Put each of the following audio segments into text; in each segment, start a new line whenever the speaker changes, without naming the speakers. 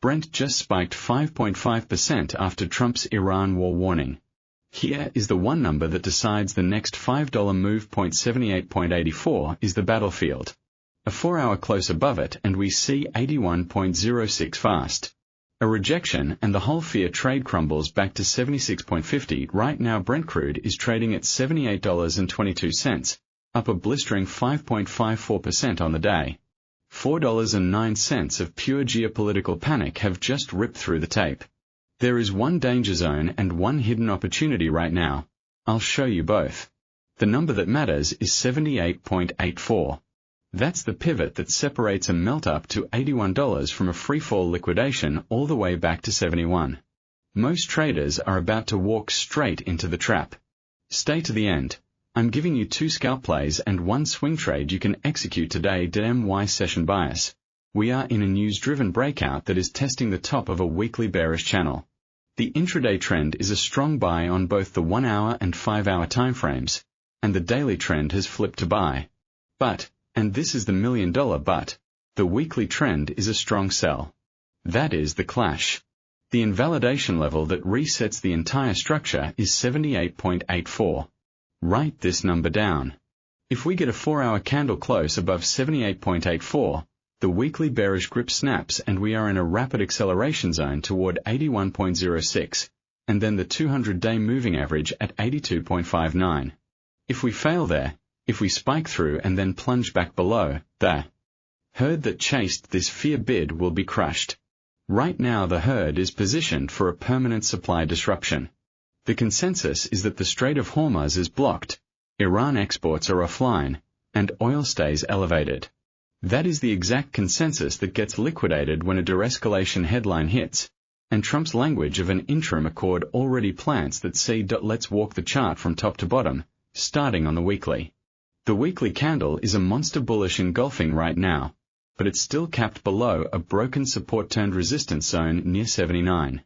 Brent just spiked 5.5% after Trump's Iran war warning. Here is the one number that decides the next $5 move. 78.84 is the battlefield. A 4-hour close above it and we see 81.06 fast. A rejection and the whole fiat trade crumbles back to 76.50. Right now Brent crude is trading at $78.22, up a blistering 5.54% on the day. $4.09 of pure geopolitical panic have just ripped through the tape. There is one danger zone and one hidden opportunity right now. I'll show you both. The number that matters is 78.84. That's the pivot that separates a melt up to $81 from a freefall liquidation all the way back to 71. Most traders are about to walk straight into the trap. Stay to the end. I'm giving you 2 scalp plays and 1 swing trade you can execute today. My session bias. We are in a news-driven breakout that is testing the top of a weekly bearish channel. The intraday trend is a strong buy on both the 1-hour and 5-hour timeframes, and the daily trend has flipped to buy. But, and this is the million-dollar but, the weekly trend is a strong sell. That is the clash. The invalidation level that resets the entire structure is 78.84. Write this number down. If we get a 4-hour candle close above 78.84, the weekly bearish grip snaps and we are in a rapid acceleration zone toward 81.06, and then the 200-day moving average at 82.59. If we fail there, if we spike through and then plunge back below, the herd that chased this fear bid will be crushed. Right now the herd is positioned for a permanent supply disruption. The consensus is that the Strait of Hormuz is blocked, Iran exports are offline, and oil stays elevated. That is the exact consensus that gets liquidated when a de-escalation headline hits, and Trump's language of an interim accord already plants that see. Let's walk the chart from top to bottom, starting on the weekly. The weekly candle is a monster bullish engulfing right now, but it's still capped below a broken support-turned-resistance zone near 79.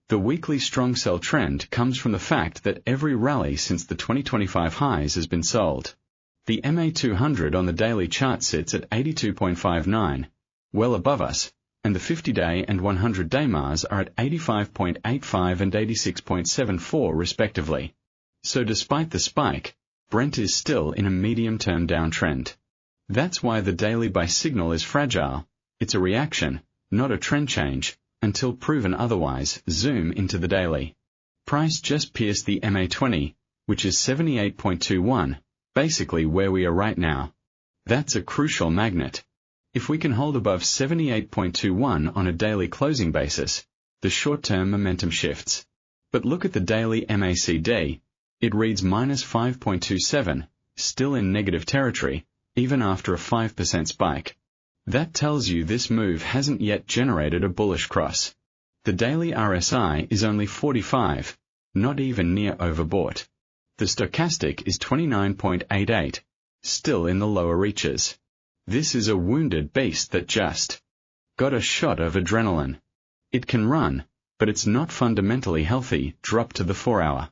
The weekly strong sell trend comes from the fact that every rally since the 2025 highs has been sold. The MA200 on the daily chart sits at 82.59, well above us, and the 50-day and 100-day MAs are at 85.85 and 86.74 respectively. So despite the spike, Brent is still in a medium-term downtrend. That's why the daily buy signal is fragile. It's a reaction, not a trend change. Until proven otherwise, zoom into the daily. Price just pierced the MA20, which is 78.21, basically where we are right now. That's a crucial magnet. If we can hold above 78.21 on a daily closing basis, the short-term momentum shifts. But look at the daily MACD. It reads minus 5.27, still in negative territory, even after a 5% spike. That tells you this move hasn't yet generated a bullish cross. The daily RSI is only 45, not even near overbought. The stochastic is 29.88, still in the lower reaches. This is a wounded beast that just got a shot of adrenaline. It can run, but it's not fundamentally healthy. Drop to the 4-hour.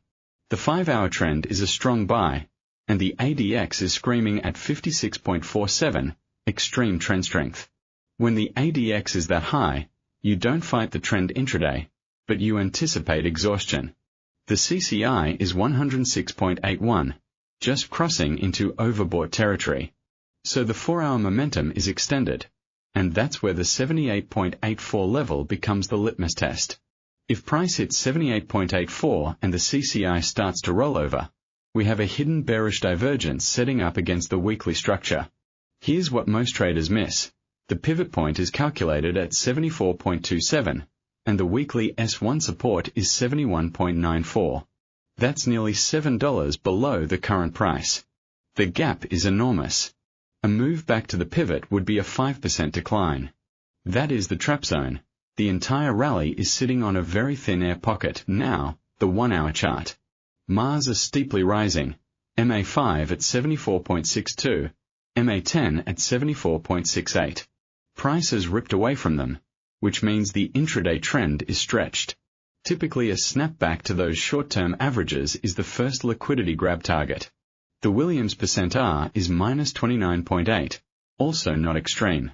The 5-hour trend is a strong buy, and the ADX is screaming at 56.47, extreme trend strength. When the ADX is that high, you don't fight the trend intraday, but you anticipate exhaustion. The CCI is 106.81, just crossing into overbought territory. So the 4-hour momentum is extended, and that's where the 78.84 level becomes the litmus test. If price hits 78.84 and the CCI starts to roll over, we have a hidden bearish divergence setting up against the weekly structure. Here's what most traders miss. The pivot point is calculated at 74.27, and the weekly S1 support is 71.94. That's nearly $7 below the current price. The gap is enormous. A move back to the pivot would be a 5% decline. That is the trap zone. The entire rally is sitting on a very thin air pocket. Now, the 1-hour chart. MAs are steeply rising. MA5 at 74.62. MA10 at 74.68. Price has ripped away from them, which means the intraday trend is stretched. Typically a snapback to those short-term averages is the first liquidity grab target. The Williams %R is minus 29.8, also not extreme.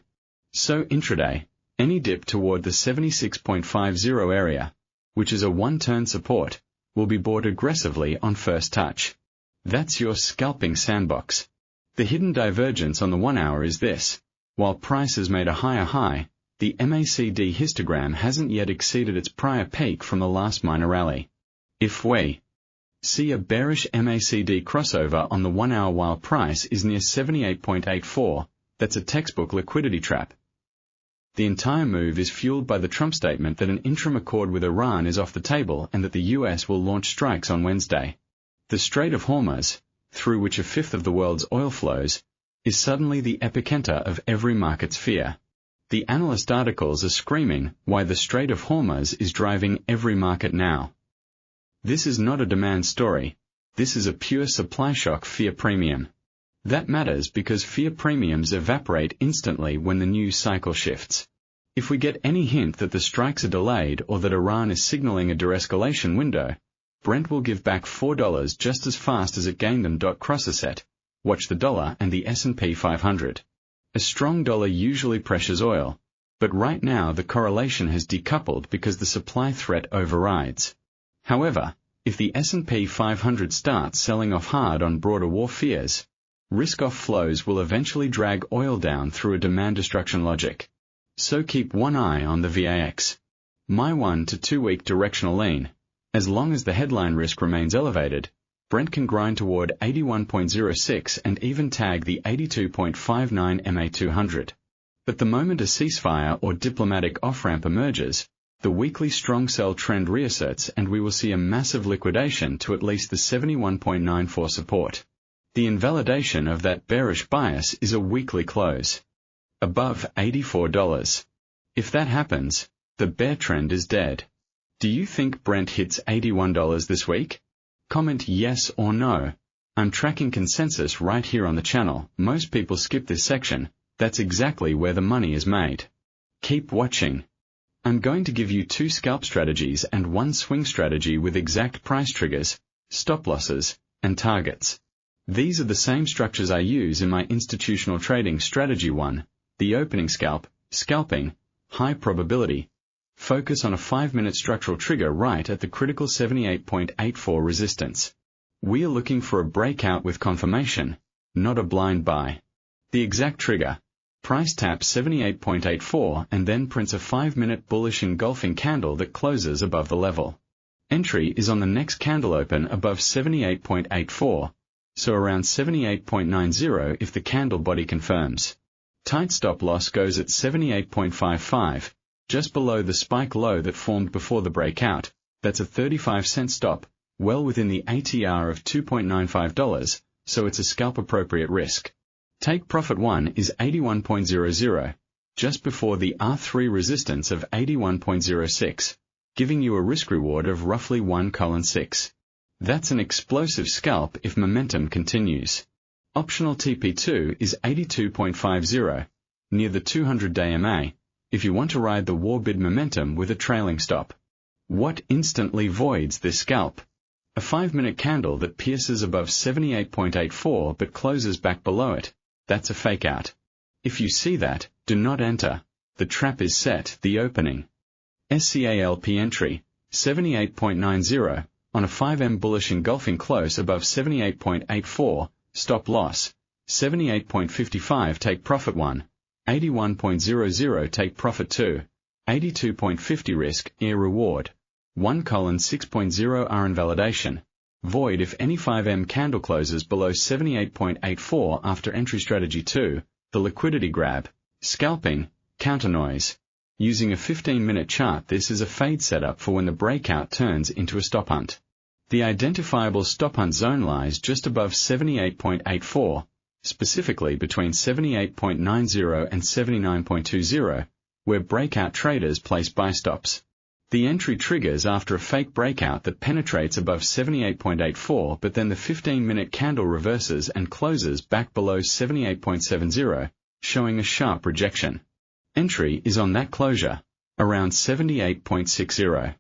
So intraday, Any dip toward the 76.50 area, which is a one-turn support, will be bought aggressively on first touch. That's your scalping sandbox. The hidden divergence on the 1 hour is this: while price has made a higher high, the MACD histogram hasn't yet exceeded its prior peak from the last minor rally. If we see a bearish MACD crossover on the 1 hour while price is near 78.84, that's a textbook liquidity trap. The entire move is fueled by the Trump statement that an interim accord with Iran is off the table and that the US will launch strikes on Wednesday. The Strait of Hormuz, through which a fifth of the world's oil flows, is suddenly the epicenter of every market's fear. The analyst articles are screaming why the Strait of Hormuz is driving every market now. This is not a demand story. This is a pure supply shock fear premium. That matters because fear premiums evaporate instantly when the news cycle shifts. If we get any hint that the strikes are delayed or that Iran is signaling a de-escalation window, Brent will give back $4 just as fast as it gained them. Cross a set. Watch the dollar and the S&P 500. A strong dollar usually pressures oil, but right now the correlation has decoupled because the supply threat overrides. However, if the S&P 500 starts selling off hard on broader war fears, risk-off flows will eventually drag oil down through a demand destruction logic. So keep one eye on the VAX. My 1 to 2 week directional lean. As long as the headline risk remains elevated, Brent can grind toward 81.06 and even tag the 82.59 MA200. But the moment a ceasefire or diplomatic off-ramp emerges, the weekly strong sell trend reasserts and we will see a massive liquidation to at least the 71.94 support. The invalidation of that bearish bias is a weekly close above $84. If that happens, the bear trend is dead. Do you think Brent hits $81 this week? Comment yes or no. I'm tracking consensus right here on the channel. Most people skip this section. That's exactly where the money is made. Keep watching. I'm going to give you 2 scalp strategies and 1 swing strategy with exact price triggers, stop losses, and targets. These are the same structures I use in my institutional trading strategy 1, the opening scalp, scalping, high probability. Focus on a 5-minute structural trigger right at the critical 78.84 resistance. We are looking for a breakout with confirmation, not a blind buy. The exact trigger. Price taps 78.84 and then prints a 5-minute bullish engulfing candle that closes above the level. Entry is on the next candle open above 78.84. So around 78.90 if the candle body confirms. Tight stop loss goes at 78.55, just below the spike low that formed before the breakout. That's a 35-cent stop, well within the ATR of $2.95, so it's a scalp-appropriate risk. Take profit 1 is 81.00, just before the R3 resistance of 81.06, giving you a risk-reward of roughly 1:6. That's an explosive scalp if momentum continues. Optional TP2 is 82.50, near the 200-day MA, if you want to ride the war bid momentum with a trailing stop. What instantly voids this scalp? A 5-minute candle that pierces above 78.84 but closes back below it. That's a fake out. If you see that, do not enter. The trap is set. The opening. SCALP entry, 78.90. On a 5M bullish engulfing close above 78.84, stop loss, 78.55 take profit 1, 81.00 take profit 2, 82.50 risk, air reward, 1:6.0 R invalidation, void if any 5M candle closes below 78.84 after entry strategy 2, the liquidity grab, scalping, counter noise. Using a 15-minute chart, this is a fade setup for when the breakout turns into a stop hunt. The identifiable stop hunt zone lies just above 78.84, specifically between 78.90 and 79.20, where breakout traders place buy stops. The entry triggers after a fake breakout that penetrates above 78.84, but then the 15-minute candle reverses and closes back below 78.70, showing a sharp rejection. Entry is on that closure, around 78.60.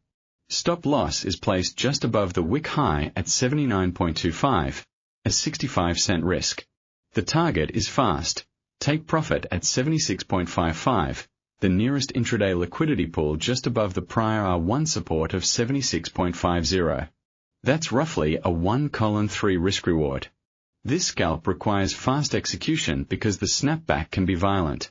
Stop loss is placed just above the wick high at 79.25, a 65-cent risk. The target is fast. Take profit at 76.55, the nearest intraday liquidity pool just above the prior R1 support of 76.50. That's roughly a 1:3 risk-reward. This scalp requires fast execution because the snapback can be violent.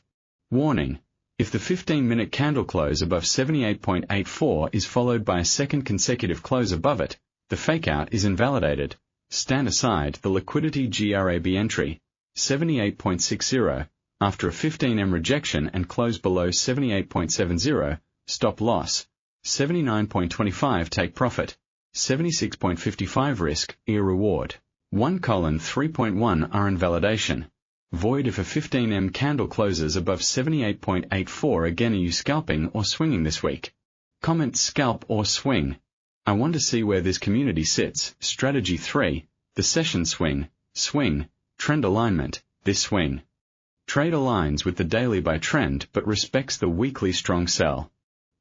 Warning: if the 15-minute candle close above 78.84 is followed by a second consecutive close above it, the fakeout is invalidated. Stand aside the liquidity GRAB entry, 78.60, after a 15M rejection and close below 78.70, stop loss, 79.25 take profit, 76.55 risk, reward. 1:3.1 are invalidation. Void if a 15M candle closes above 78.84. Again, are you scalping or swinging this week? Comment scalp or swing. I want to see where this community sits. Strategy 3, the session swing, trend alignment, this swing. Trade aligns with the daily by trend but respects the weekly strong sell.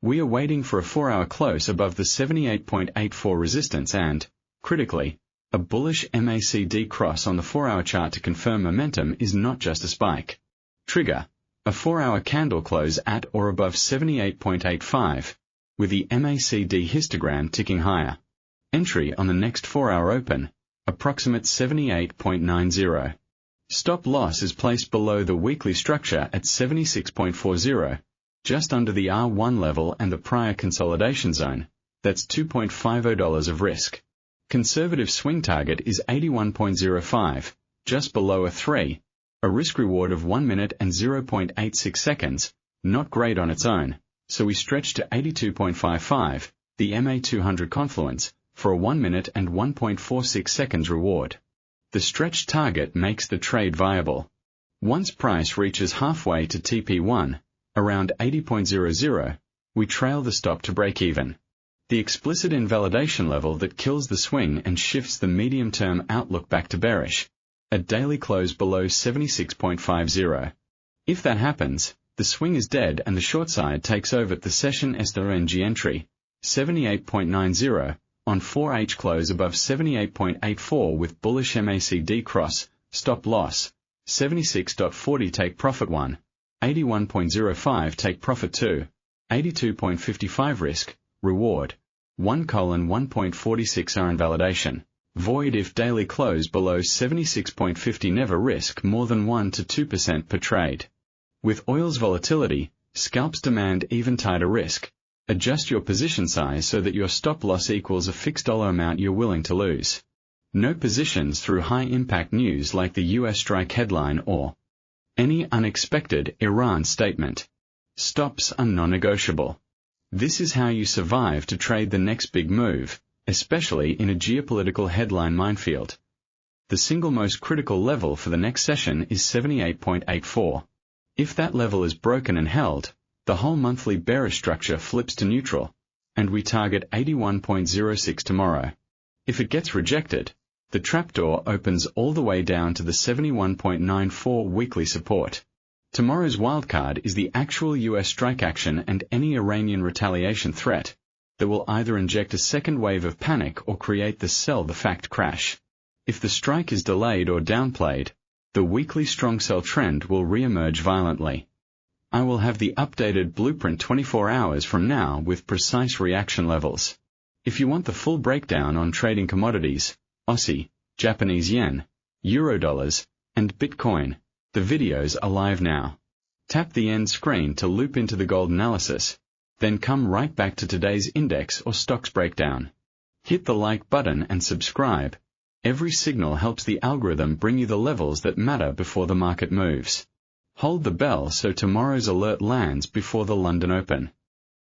We are waiting for a 4-hour close above the 78.84 resistance and, critically, a bullish MACD cross on the 4-hour chart to confirm momentum is not just a spike. Trigger: a 4-hour candle close at or above 78.85, with the MACD histogram ticking higher. Entry on the next 4-hour open, approximate 78.90. Stop loss is placed below the weekly structure at 76.40, just under the R1 level and the prior consolidation zone. That's $2.50 of risk. Conservative swing target is 81.05, just below a 3, a risk-reward of 1 minute and 0.86 seconds, not great on its own, so we stretch to 82.55, the MA200 confluence, for a 1 minute and 1.46 seconds reward. The stretch target makes the trade viable. Once price reaches halfway to TP1, around 80.00, we trail the stop to break even. The explicit invalidation level that kills the swing and shifts the medium-term outlook back to bearish, a daily close below 76.50. If that happens, the swing is dead and the short side takes over at the session SRNG entry, 78.90, on 4H close above 78.84 with bullish MACD cross, stop loss, 76.40 take profit 1, 81.05 take profit 2, 82.55 risk, reward, 1:1.46 are invalidation. Void if daily close below 76.50. Never risk more than 1 to 2% per trade. With oil's volatility, scalps demand even tighter risk. Adjust your position size so that your stop loss equals a fixed dollar amount you're willing to lose. No positions through high-impact news like the US strike headline or any unexpected Iran statement. Stops are non-negotiable. This is how you survive to trade the next big move, especially in a geopolitical headline minefield. The single most critical level for the next session is 78.84. If that level is broken and held, the whole monthly bearish structure flips to neutral, and we target 81.06 tomorrow. If it gets rejected, the trapdoor opens all the way down to the 71.94 weekly support. Tomorrow's wildcard is the actual US strike action and any Iranian retaliation threat that will either inject a second wave of panic or create the sell the fact crash. If the strike is delayed or downplayed, the weekly strong sell trend will re-emerge violently. I will have the updated blueprint 24 hours from now with precise reaction levels. If you want the full breakdown on trading commodities, Aussie, Japanese yen, Eurodollars, and Bitcoin, the videos are live now. Tap the end screen to loop into the gold analysis, then come right back to today's index or stocks breakdown. Hit the like button and subscribe. Every signal helps the algorithm bring you the levels that matter before the market moves. Hold the bell so tomorrow's alert lands before the London Open.